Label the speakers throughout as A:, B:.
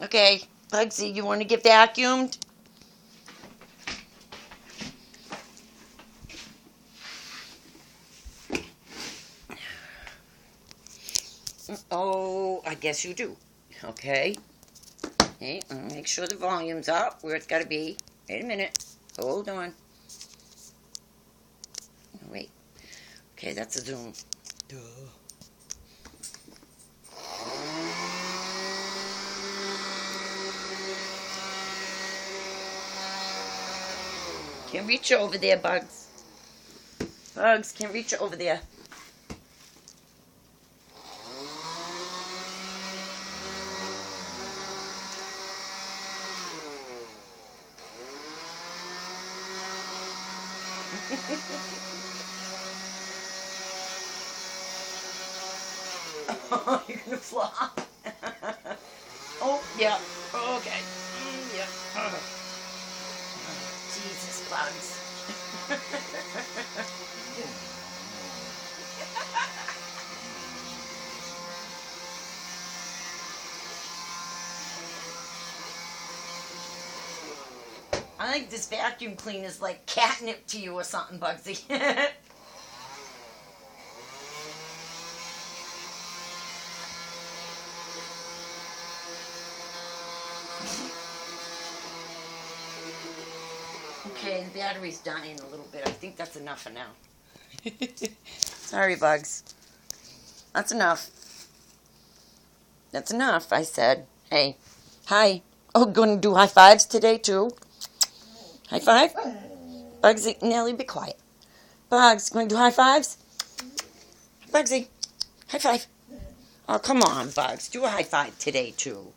A: Okay, Buggsy, you want to get vacuumed? Oh, I guess you do. Okay. Hey, make sure the volume's up where it's got to be. Wait a minute. Hold on. Wait. Okay, that's a zoom. Duh. Can't reach over there, Bugs. Bugs, can't reach over there. Oh, you're gonna flop. Oh, yeah. Okay. Yeah. Oh. Jesus, Bugs. I think this vacuum cleaner is like catnip to you or something, Buggsy. Okay, the battery's dying a little bit. I think that's enough for now. Sorry, Bugs. That's enough. That's enough, I said. Hey. Hi. Oh, going to do high fives today, too? High five? Buggsy, Nelly, be quiet. Bugs, going to do high fives? Buggsy, high five. Oh, come on, Bugs. Do a high five today, too.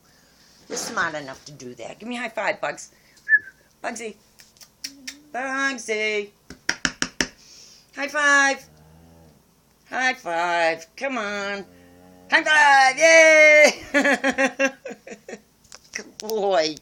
A: You're smart enough to do that. Give me a high five, Bugs. Buggsy. Buggsy. High five. High five. Come on. High five. Yay! Good boy.